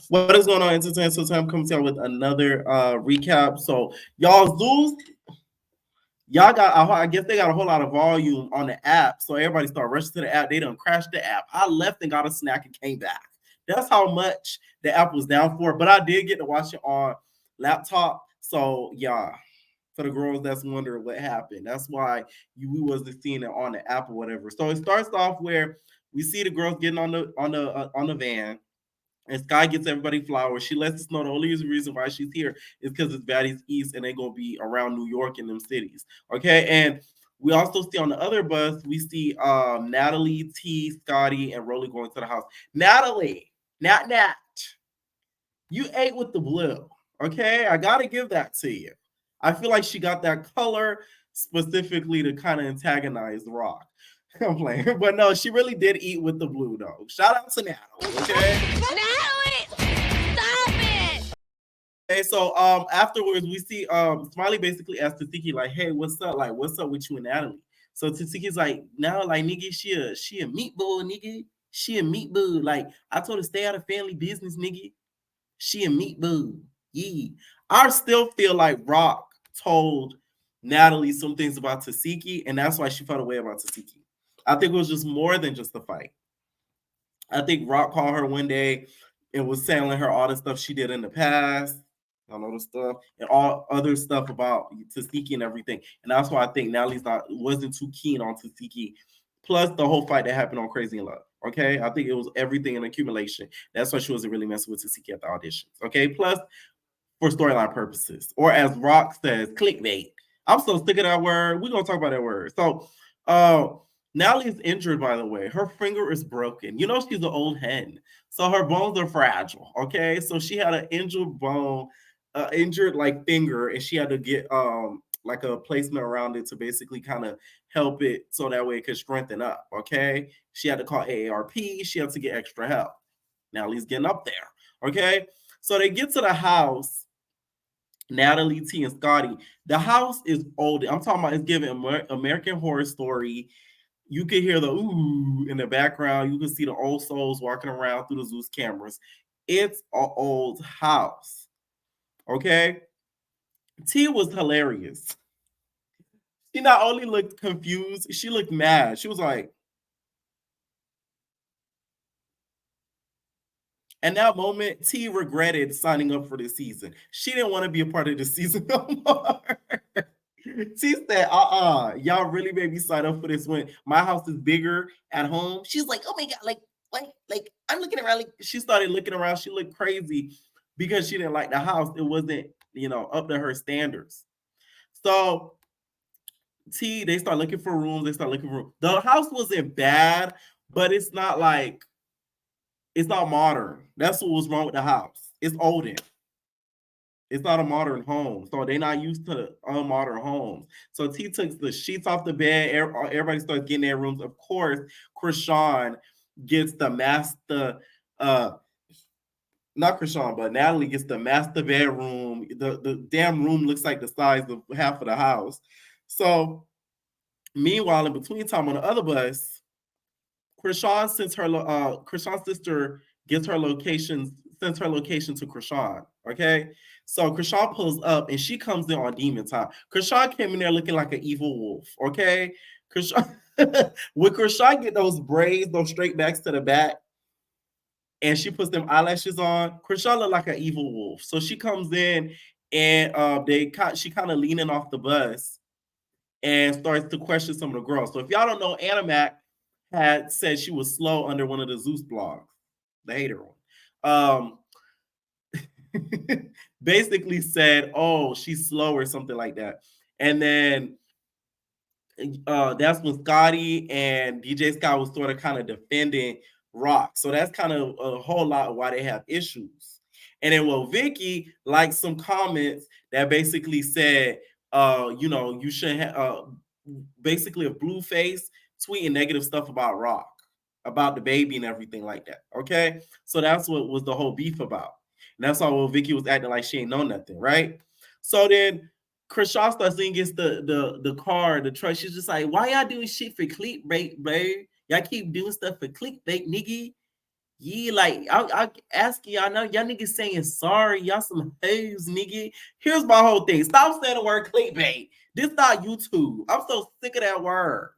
What is going on, Entertainment? So time coming out with another recap. So y'all Zeus, y'all got I guess they got a whole lot of volume on the app. So everybody started rushing to the app. They done crashed the app. I left and got a snack and came back. That's how much the app was down for. But I did get to watch it on laptop. So yeah, for the girls that's wondering what happened. That's why we wasn't seeing it on the app or whatever. So it starts off where we see the girls getting on the van. And Sky gets everybody flowers. She lets us know the only reason why she's here is because it's Baddies East and they're gonna be around New York and them cities. Okay, and we also see on the other bus, we see Natalie, T, Scotty, and Rolly going to the house. Natalie, Nat, you ate with the blue. Okay, I gotta give that to you. I feel like she got that color specifically to kind of antagonize Rock. I'm playing, but no, she really did eat with the blue though. Shout out to Natalie. Okay. Natalie, stop it. Okay, so afterwards we see Smiley basically asks Tasiki like, "Hey, what's up? Like, what's up with you and Natalie?" So Tasiki's like, "Now, like, nigga, she a meatball, nigga. She a meatball. Like, I told her stay out of family business, nigga. She a meatball. Yeah." I still feel like Rock told Natalie some things about Tasiki, and that's why she felt away about Tasiki. I think it was just more than just a fight. I think Rock called her one day and was telling her all the stuff she did in the past, all the stuff, and all other stuff about Tasiki and everything. And that's why I think Natalie's wasn't too keen on Tasiki. Plus the whole fight that happened on Crazy in Love. Okay, I think it was everything in accumulation. That's why she wasn't really messing with Tasiki at the auditions. Okay, plus for storyline purposes, or as Rock says, clickbait. I'm so sick of that word. We're gonna talk about that word. So, Natalie is injured, by the way. Her finger is broken. You know she's an old hen, so her bones are fragile. Okay, so she had an injured bone, injured like finger, and she had to get like a placement around it to basically kind of help it so that way it could strengthen up. Okay, she had to call AARP. She had to get extra help. Natalie's getting up there. Okay, so they get to the house. Natalie, T, and Scotty. The house is old. I'm talking about it's giving American Horror Story. You can hear the ooh in the background. You can see the old souls walking around through the Zeus cameras. It's an old house. Okay. T was hilarious. She not only looked confused, she looked mad. She was like, in that moment, T regretted signing up for this season. She didn't want to be a part of the season no more. She said, y'all really made me sign up for this when my house is bigger at home. She's like, oh my God, like, what? Like, I'm looking around. Like, she started looking around. She looked crazy because she didn't like the house. It wasn't, up to her standards. So, they start looking for rooms. They start looking for rooms. The house wasn't bad, but it's not modern. That's what was wrong with the house. It's olden. It's not a modern home, so they're not used to unmodern homes. So T took the sheets off the bed. Everybody starts getting their rooms. Of course, Chrisean gets the master. Not Chrisean, but Natalie gets the master bedroom. The damn room looks like the size of half of the house. So, meanwhile, in between time on the other bus, Chrisean's sister gets her location, sends her location to Chrisean. Okay, so Chrisean pulls up and she comes in on demon time. Chrisean came in there looking like an evil wolf. Okay, Chrisean, when Chrisean get those braids, those straight backs to the back, and she puts them eyelashes on, Chrisean look like an evil wolf. So she comes in and she kind of leaning off the bus and starts to question some of the girls. So if y'all don't know, Animac had said she was slow under one of the Zeus blogs, the hater one. Basically said, "Oh, she's slow" or something like that. And then that's when Scotty and DJ Scott was sort of kind of defending Rock. So that's kind of a whole lot of why they have issues. And then Vicky liked some comments that basically said, you shouldn't have basically a blue face tweeting negative stuff about Rock, about the baby and everything like that. Okay. So that's what was the whole beef about. And that's why Vicky was acting like she ain't know nothing, right? So then Chrisean starts saying against the car, the truck. She's just like, why y'all doing shit for clickbait, babe? Y'all keep doing stuff for clickbait, nigga. Yeah, like I ask y'all now, y'all niggas saying sorry, y'all some hoes, nigga. Here's my whole thing. Stop saying the word clickbait. This not YouTube. I'm so sick of that word.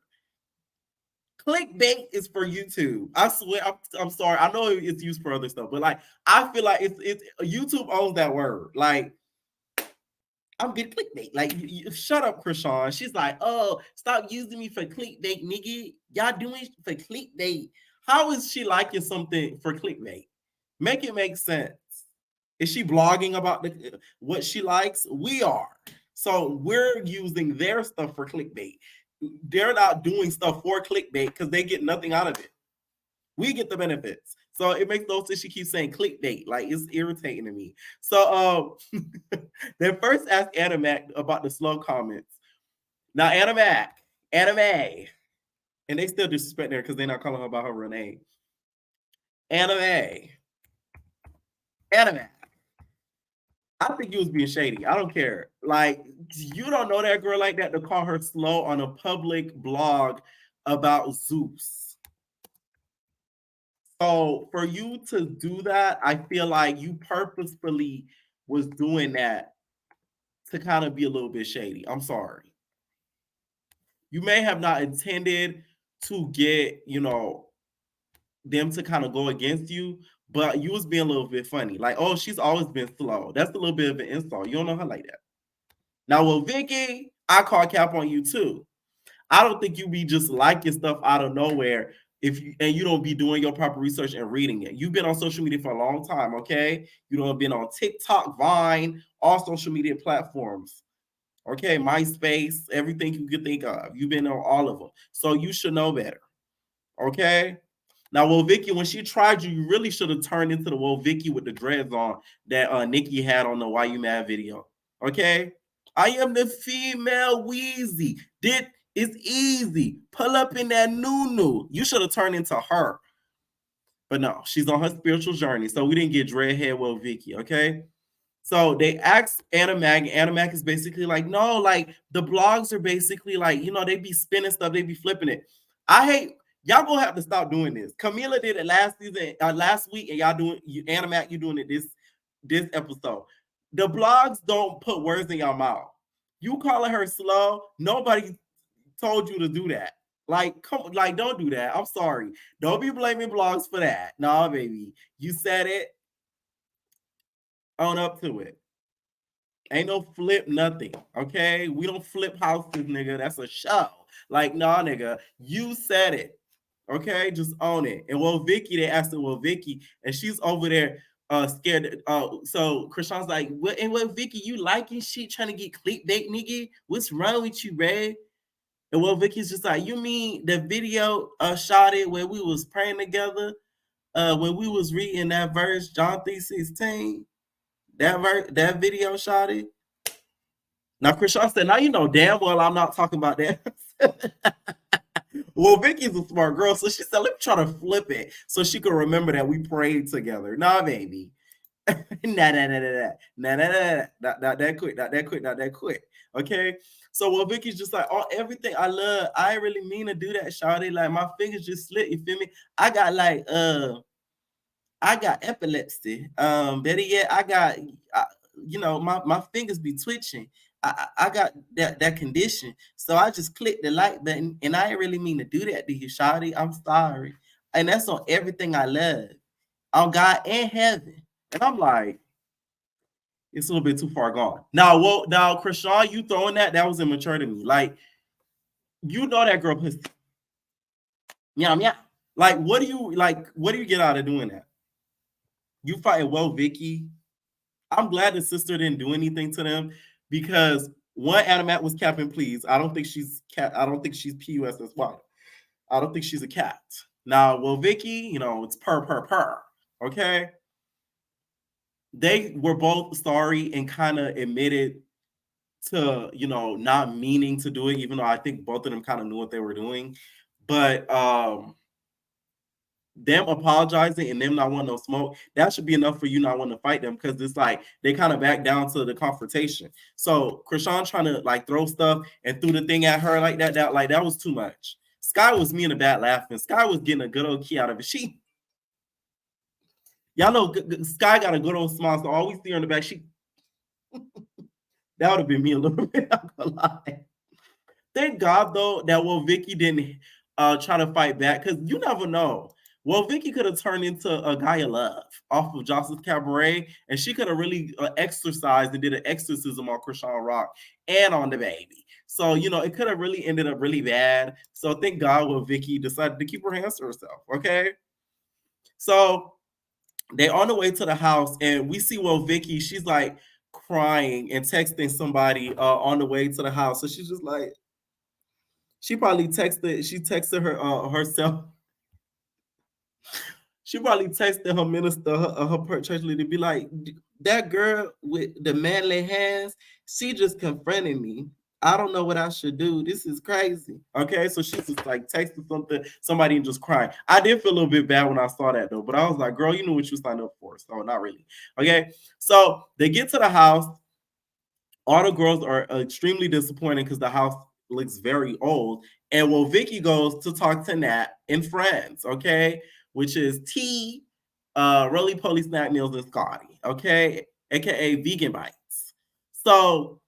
Clickbait is for YouTube. I swear. I'm sorry. I know it's used for other stuff, but like I feel like it's YouTube owns that word. Like I'm getting clickbait. Like shut up, Chrisean. She's like, oh, stop using me for clickbait, nigga. Y'all doing it for clickbait. How is she liking something for clickbait? Make it make sense. Is she blogging about what she likes? We are. So we're using their stuff for clickbait. They're not doing stuff for clickbait because they get nothing out of it. We get the benefits. So it makes no sense she keeps saying clickbait. Like it's irritating to me. So they first asked Animac about the slow comments. Now Anime, and they still disrespect her because they're not calling her by her real name. Anime. I think you was being shady. I don't care. Like, you don't know that girl like that to call her slow on a public blog about Zeus. So for you to do that, I feel like you purposefully was doing that to kind of be a little bit shady. I'm sorry. You may have not intended to get, them to kind of go against you, but you was being a little bit funny. Like, oh, she's always been slow. That's a little bit of an insult. You don't know her like that. Now, well, Vicki, I call cap on you too. I don't think you be just liking stuff out of nowhere and you don't be doing your proper research and reading it. You've been on social media for a long time, okay? You don't been on TikTok, Vine, all social media platforms. Okay, MySpace, everything you could think of. You've been on all of them. So you should know better. Okay? Now, well, Vicki, when she tried you, you really should have turned into the Vicki with the dreads on that Nikki had on the Why You Mad video. Okay? I am the female Wheezy. It's easy. Pull up in that Nunu. You should have turned into her. But no, she's on her spiritual journey. So we didn't get dreadhead Will Vicky, okay? So they asked Animag. Animag is basically like, no, like the blogs are basically like, they be spinning stuff, they be flipping it. I hate y'all gonna have to stop doing this. Camila did it last season, last week, and y'all doing Animag, you doing it this episode. The blogs don't put words in your mouth. You calling her slow, nobody told you to do that. Like, don't do that. I'm sorry. Don't be blaming blogs for that. Nah, baby. You said it. Own up to it. Ain't no flip nothing. Okay? We don't flip houses, nigga. That's a show. Like, nah, nigga. You said it. Okay? Just own it. And well, Vicki, they asked her, well, Vicki, and she's over there scared. So Chrisean's like, what Vicki, you liking shit, trying to get clickbait, nigga? What's wrong with you, babe? And well, Vicky's just like, you mean the video shot it where we was praying together, when we was reading that verse, John 3:16? That video shot it. Now Chrisean said, now you know damn well I'm not talking about that. Well, Vicky's a smart girl, so she said, let me try to flip it so she could remember that we prayed together. Nah, baby. Not that quick. Okay. So well, Vicky's just like, oh, everything I love. I ain't really mean to do that, shawty. Like my fingers just slipped. You feel me? I got epilepsy. Better yet, my fingers be twitching. I got that condition. So I just clicked the like button, and I ain't really mean to do that to you, shawty. I'm sorry. And that's on everything I love, on God and heaven. And I'm like, it's a little bit too far gone. Now, Chrisean, you throwing that was immature to me. Like, you know that girl pussy. Yeah. Like, what do you get out of doing that? You fighting well, Vicky. I'm glad the sister didn't do anything to them because one Animat was capping, please. I don't think she's PUSSY. I don't think she's a cat. Now, well, Vicky, it's per. Okay. They were both sorry and kind of admitted to, not meaning to do it, even though I think both of them kind of knew what they were doing. But them apologizing and them not wanting no smoke, that should be enough for you not wanting to fight them, because it's like they kind of back down to the confrontation. So Chrisean trying to like throw stuff and threw the thing at her like that was too much. Sky was me in the bad laughing. Sky was getting a good old key out of it. Y'all know Sky got a good old smile, so all we see her in the back, she that would have been me a little bit. I'm gonna lie. Thank God though that Vicky didn't try to fight back, because you never know. Vicky could have turned into a guy of love off of Jocelyn's Cabaret, and she could have really exercised and did an exorcism on Chrisean Rock and on the baby. So it could have really ended up really bad. So thank God Vicky decided to keep her hands to herself. Okay, so they on the way to the house, and we see Vicky. She's like crying and texting somebody on the way to the house. So she's just like, she probably texted. She texted her herself. She probably texted her minister, her church leader, to be like, that girl with the manly hands, she just confronted me. I don't know what I should do. This is crazy. Okay, so she's just like texting somebody and just crying. I did feel a little bit bad when I saw that though, but I was like, girl, you knew what you signed up for. So not really. Okay, so they get to the house. All the girls are extremely disappointed because the house looks very old. And Vicky goes to talk to Nat and friends, okay, which is T, Roly Poly Snack Meals, and Scotty, okay, aka Vegan Bites. So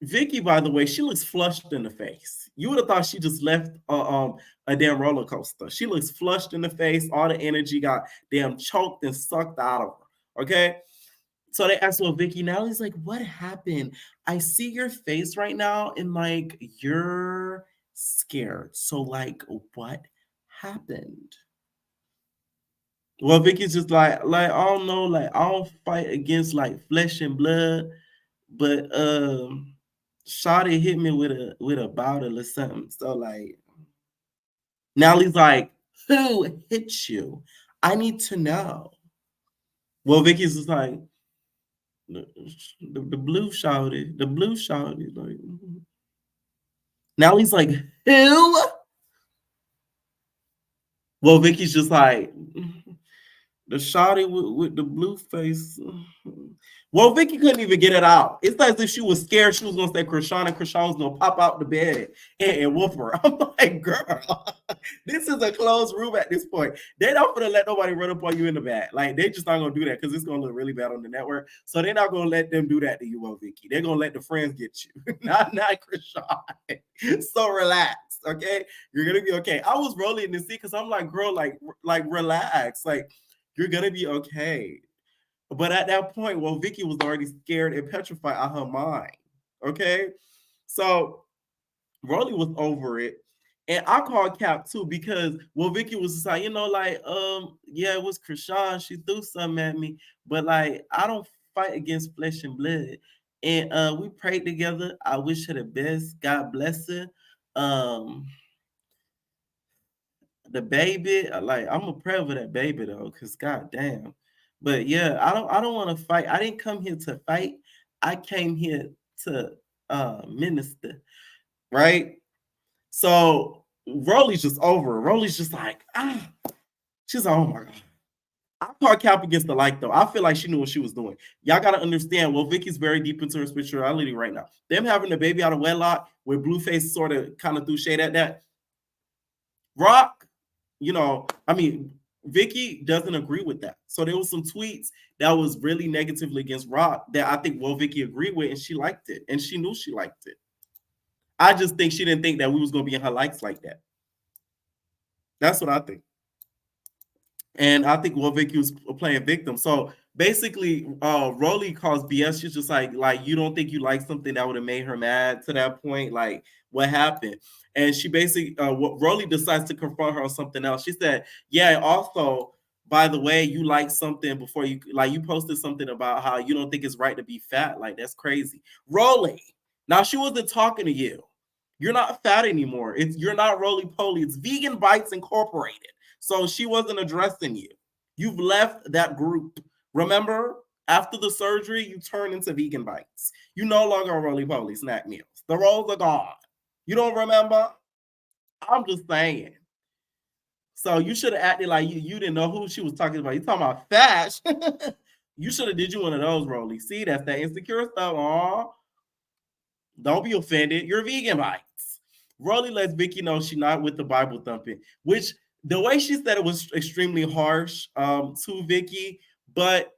Vicky, by the way, she looks flushed in the face. You would have thought she just left a damn roller coaster. She looks flushed in the face. All the energy got damn choked and sucked out of her. Okay. So they asked, well, Vicky, now he's like, what happened? I see your face right now, and like you're scared. So, like, what happened? Well, Vicky's just like, I don't know, like, I don't fight against like flesh and blood, but Shawty hit me with a bottle or something. So like now he's like, who hit you? I need to know. Well, Vicky's just like, the blue shouted. The blue shouted. Like, now he's like, who? Well, Vicky's just like, the shawty with the blue face. Well, Vicky couldn't even get it out. It's like as if she was scared she was gonna say Chrisean, and Chrisean was gonna pop out the bed and whoop her. I'm like, girl, this is a closed room at this point. They not gonna let nobody run up on you in the back. Like they just not gonna do that because it's gonna look really bad on the network. So they're not gonna let them do that to you, Vicky. They're gonna let the friends get you, not Chrisean. So relax, okay? You're gonna be okay. I was rolling to see because I'm like, girl, like relax, like you're gonna be okay. But at that point, Vicky was already scared and petrified out her mind. Okay. So Rolly was over it. And I called Cap too because Vicky was just like, yeah, it was Chrisean. She threw something at me, but like I don't fight against flesh and blood. And we prayed together. I wish her the best. God bless her. Um, the baby, like I'm a pray for that baby though, because god damn. But yeah, I don't want to fight. I didn't come here to fight. I came here to minister, right? So Rolly's just over. Rolly's just like, she's like, oh my god. I caught Cap against the light though. I feel like she knew what she was doing. Y'all gotta understand. Vicky's very deep into her spirituality right now. Them having a baby out of wedlock, where Blueface sort of kind of threw shade at that. Rock, Vicky doesn't agree with that. So there was some tweets that was really negatively against Rock that I think Vicky agreed with, and she liked it, and she knew she liked it. I just think she didn't think that we was gonna be in her likes like that. That's what I think. And I think Vicky was playing victim. So basically, Rolly calls BS. She's just like you don't think you like something that would have made her mad to that point? Like, what happened? And she basically, Rolly decides to confront her on something else. She said, yeah, also, by the way, you like something before you posted something about how you don't think it's right to be fat. Like, that's crazy. Rolly, now she wasn't talking to you. You're not fat anymore. You're not Roly Poly. It's Vegan Bites Incorporated. So she wasn't addressing you. You've left that group. Remember, after the surgery, you turn into Vegan Bites. You no longer are Roly Poly Snack Meals. The roles are gone. You don't remember? I'm just saying. So you should have acted like you didn't know who she was talking about. You talking about fat? You should have did you one of those, Roly. See, that's that insecure stuff. Aw. Don't be offended. You're Vegan Bites. Roly lets Vicky know she's not with the Bible thumping, which the way she said it was extremely harsh to Vicki, but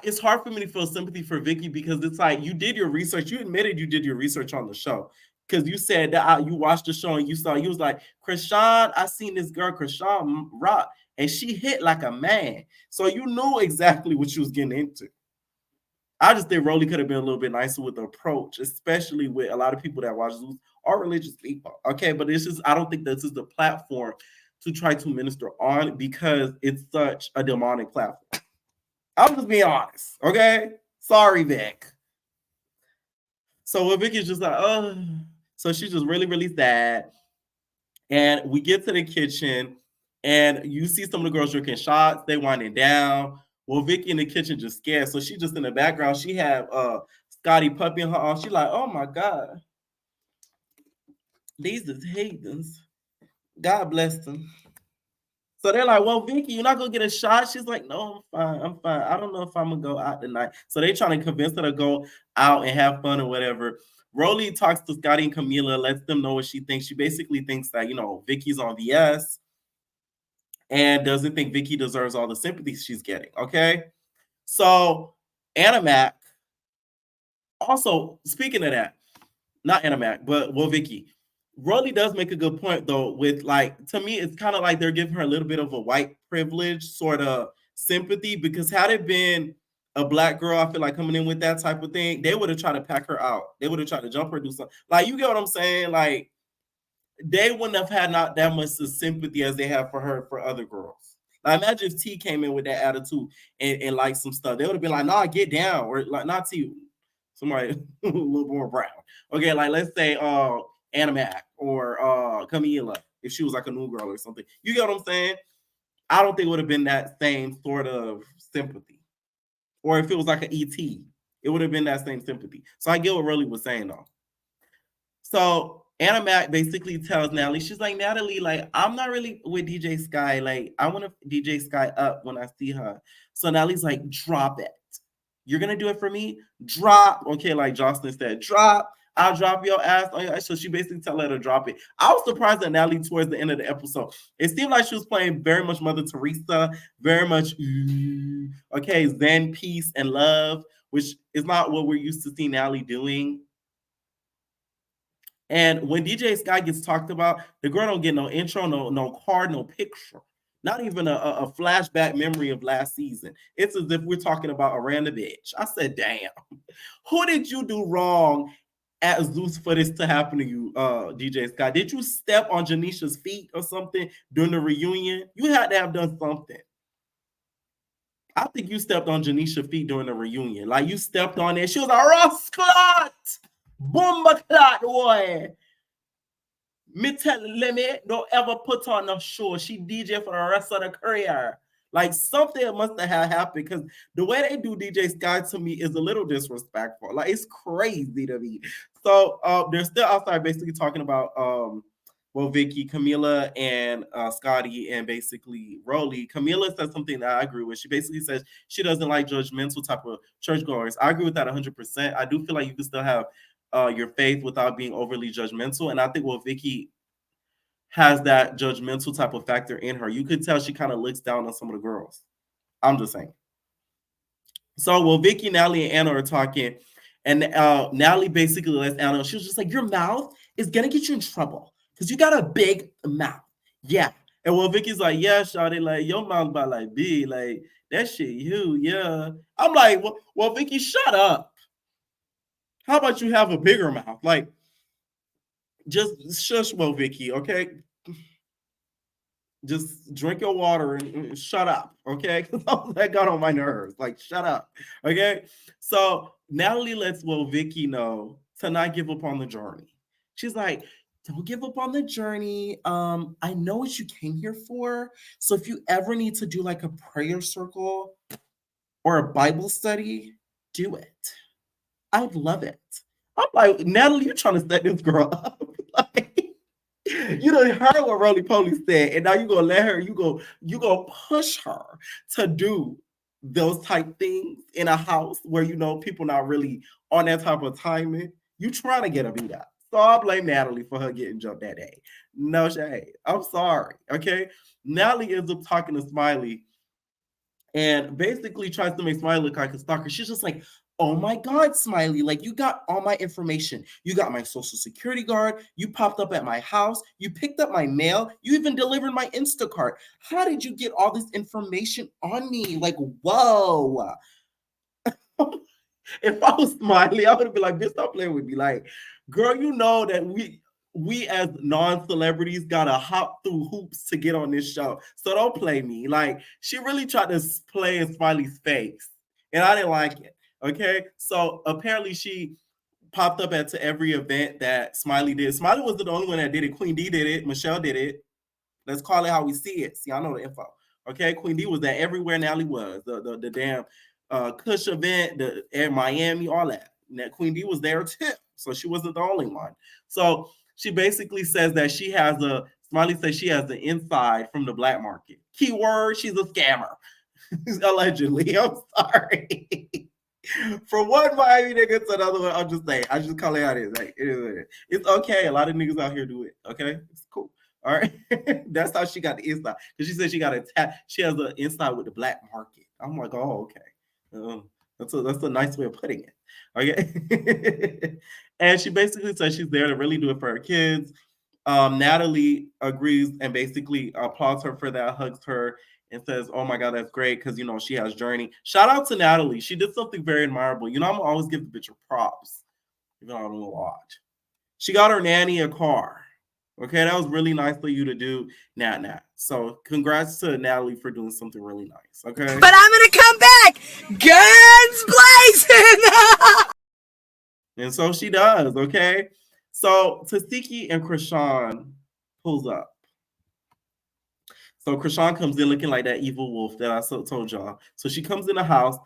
it's hard for me to feel sympathy for Vicki because it's like you did your research. You admitted you did your research on the show because you said that you watched the show and you was like, Chrisean, I seen this girl, Chrisean Rock, and she hit like a man. So you knew exactly what you was getting into. I just think Rolly could have been a little bit nicer with the approach, especially with a lot of people that watch Zeus are religious people. Okay, but it's just I don't think this is the platform to try to minister on because it's such a demonic platform. I'm just being honest. Okay, sorry, Vic. So when Vicky's just like, oh, so she's just really, really sad. And we get to the kitchen, and you see some of the girls drinking shots. They winding down. Well, Vicky in the kitchen just scared, so she just in the background. She had Scotty puppy in her arms. She like, oh my god, these is heathens. God bless them. So they're like, well, Vicky, you're not gonna get a shot. She's like, no, I'm fine. I'm fine. I don't know if I'm gonna go out tonight. So they trying to convince her to go out and have fun or whatever. Rolly talks to Scotty and Camila, lets them know what she thinks. She basically thinks that, Vicky's on VS and doesn't think Vicky deserves all the sympathy she's getting. Okay. So Animac, also speaking of that, not Animac, but Vicky. Rolly does make a good point though, with like to me, it's kind of like they're giving her a little bit of a white privilege sort of sympathy because had it been a black girl, I feel like coming in with that type of thing, they would have tried to pack her out. They would have tried to jump her, do something. Like you get what I'm saying? Like they wouldn't have had not that much sympathy as they have for her for other girls. Like imagine if T came in with that attitude and like some stuff, they would have been like, "Nah, get down," or like not T, somebody a little more brown. Okay, like let's say Animac or Camila if she was like a new girl or something. You get what I'm saying? I don't think it would have been that same sort of sympathy. Or if it was like an ET, it would have been that same sympathy. So I get what Rolly was saying though. So Anna Mac basically tells Natalie, she's like, Natalie, like, I'm not really with DJ Sky. Like, I want to DJ Sky up when I see her. So Natalie's like, drop it. You're gonna do it for me? Drop. Okay, like Jocelyn said, drop. I'll drop your ass on your ass. So she basically tell her to drop it. I was surprised that Natalie towards the end of the episode. It seemed like she was playing very much Mother Teresa, very much okay, Zen, peace, and love, which is not what we're used to seeing Natalie doing. And when DJ Sky gets talked about, the girl don't get no intro, no card, no picture. Not even a flashback memory of last season. It's as if we're talking about a random bitch. I said, damn, who did you do wrong at Zeus for this to happen to you, DJ Sky? Did you step on Janisha's feet or something during the reunion? You had to have done something. I think you stepped on Janisha's feet during the reunion. Like you stepped on it. She was a Ross clot. Bomba clot, boy. Me tell Lemmy, don't ever put on a show. She DJ for the rest of the career. Like something must have happened because the way they do DJ Sky to me is a little disrespectful. Like it's crazy to me. So they're still outside basically talking about Vicky, Camila, and Scotty, and basically Rolly. Camila says something that I agree with. She basically says she doesn't like judgmental type of churchgoers. I agree with that 100%. I do feel like you can still have your faith without being overly judgmental. And I think Vicky has that judgmental type of factor in her. You could tell she kind of looks down on some of the girls. I'm just saying. So Vicky, Natalie, and Anna are talking, and Natalie basically lets Anna know. She was just like, your mouth is gonna get you in trouble because you got a big mouth. Yeah. And Vicky's like, yeah, shawty, like your mouth about like big, like that shit you, yeah. I'm like, well, Vicky, shut up. How about you have a bigger mouth? Like, just shush, Vicky, okay? Just drink your water and shut up, okay? Because that got on my nerves. Like, shut up, okay? So Natalie lets Vicky know to not give up on the journey. She's like, don't give up on the journey. I know what you came here for. So if you ever need to do like a prayer circle or a Bible study, do it. I'd love it. I'm like, Natalie, you're trying to set this girl up. Like, you done heard what Roly Poly said, and now you gonna let her, you go push her to do those type things in a house where people not really on that type of timing. You trying to get her beat up. So I'll blame Natalie for her getting jumped that day. No shade. I'm sorry. Okay. Natalie ends up talking to Smiley and basically tries to make Smiley look like a stalker. She's just like, oh my God, Smiley, like you got all my information. You got my social security card. You popped up at my house. You picked up my mail. You even delivered my Instacart. How did you get all this information on me? Like, whoa. If I was Smiley, I would be like, bitch, stop playing with me. Like, girl, you know that we as non-celebrities gotta hop through hoops to get on this show. So don't play me. Like, she really tried to play in Smiley's face. And I didn't like it. Okay. So apparently she popped up at every event that Smiley did. Smiley wasn't the only one that did it. Queen D did it. Michelle did it. Let's call it how we see it. See, I know the info. Okay, Queen D was there everywhere Natalie was. The damn Kush event, the Air Miami, all that. And that Queen D was there too. So she wasn't the only one. So she basically says that she has Smiley says she has the inside from the black market. Keyword, she's a scammer. Allegedly. I'm sorry. From one Miami nigga to another one, I'm just saying. I just call it how it is. Like, it's okay. A lot of niggas out here do it. Okay, it's cool. All right, that's how she got the inside. Because she said she got she has the inside with the black market. I'm like, oh, okay. That's a nice way of putting it. Okay, and she basically says she's there to really do it for her kids. Natalie agrees and basically applauds her for that, hugs her, and says, "Oh my God, that's great," because you know she has journey. Shout out to Natalie. She did something very admirable. You know, I'm gonna always give the bitch her props, even though I don't watch. She got her nanny a car. Okay, that was really nice for you to do, Nat. So congrats to Natalie for doing something really nice. Okay, but I'm gonna come back, guns blazing. And so she does. Okay, so Tasiki and Chrisean pulls up. So Chrisean comes in looking like that evil wolf that I told y'all. So she comes in the house,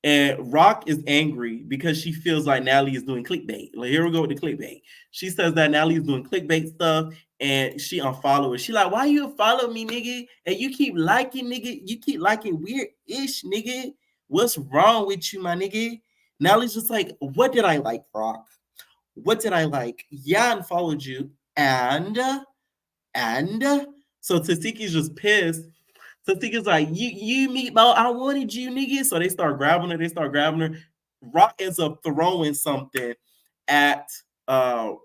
and Rock is angry because she feels like Natalie is doing clickbait. Like, here we go with the clickbait. She says that Natalie is doing clickbait stuff, and she unfollows. She like, why you follow me, nigga? And you keep liking, nigga. You keep liking weird-ish, nigga. What's wrong with you, my nigga? Natalie's just like, what did I like, Rock? What did I like? Yeah, I unfollowed you. And so Tasiki's just pissed. Tasiki's like, you meatball, I wanted you, nigga. So they start grabbing her. Rock ends up throwing something at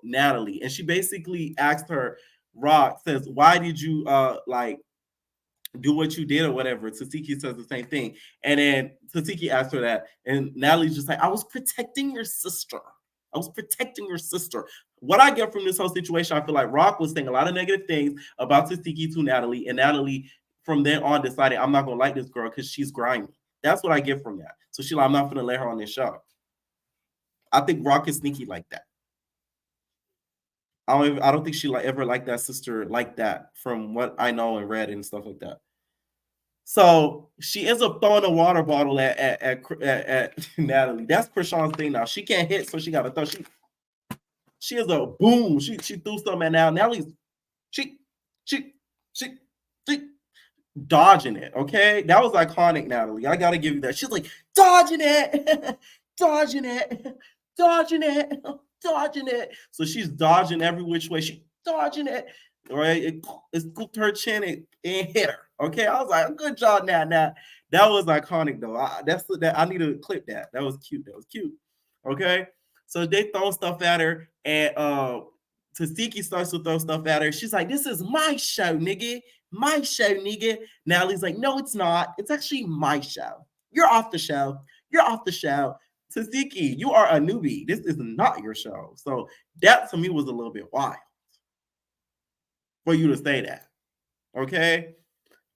Natalie. And she basically asked her, Rock says, why did you like do what you did or whatever? Tasiki says the same thing. And then Tasiki asked her that. And Natalie's just like, I was protecting your sister. What I get from this whole situation, I feel like Rock was saying a lot of negative things about Tasiki to Natalie, and Natalie from then on decided I'm not gonna like this girl because she's grimy. That's what I get from that. So she's like, I'm not gonna let her on this show. I think Rock is sneaky like that. I don't think she ever liked that sister like that, from what I know and read and stuff like that. So she ends up throwing a water bottle at Natalie. That's Chrisean's thing now. She can't hit, so she got to throw. She is a boom. She threw something at Natalie's. She dodging it. Okay, that was iconic, Natalie. I gotta give you that. She's like dodging it, dodging it, dodging it, dodging it. So she's dodging every which way. She dodging it. Right, it scooped her chin and hit her. Okay, I was like, good job, Nat. That was iconic though. I need to clip that. That was cute. Okay, so they throw stuff at her, and Tasiki starts to throw stuff at her. She's like, this is my show, nigga. My show, nigga. Natalie's like, no, it's not. It's actually my show. You're off the show. Tasiki, you are a newbie. This is not your show. So that to me was a little bit wild for you to say that. Okay?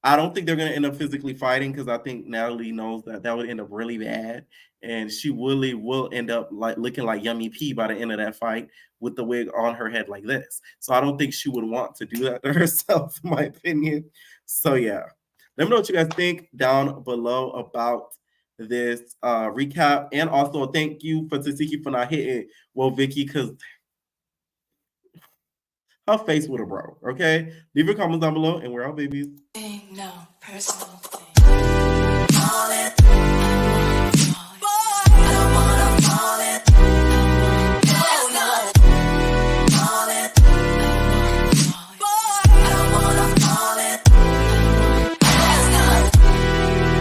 I don't think they're going to end up physically fighting because I think Natalie knows that would end up really bad. And she really will end up like looking like Yummy P by the end of that fight with the wig on her head like this. So I don't think she would want to do that to herself, in my opinion. So yeah. Let me know what you guys think down below about this recap. And also thank you for Tasiki for not hitting Woah Vicky, because her face would have broke. Okay? Leave your comments down below, and we're out, babies. No, personal.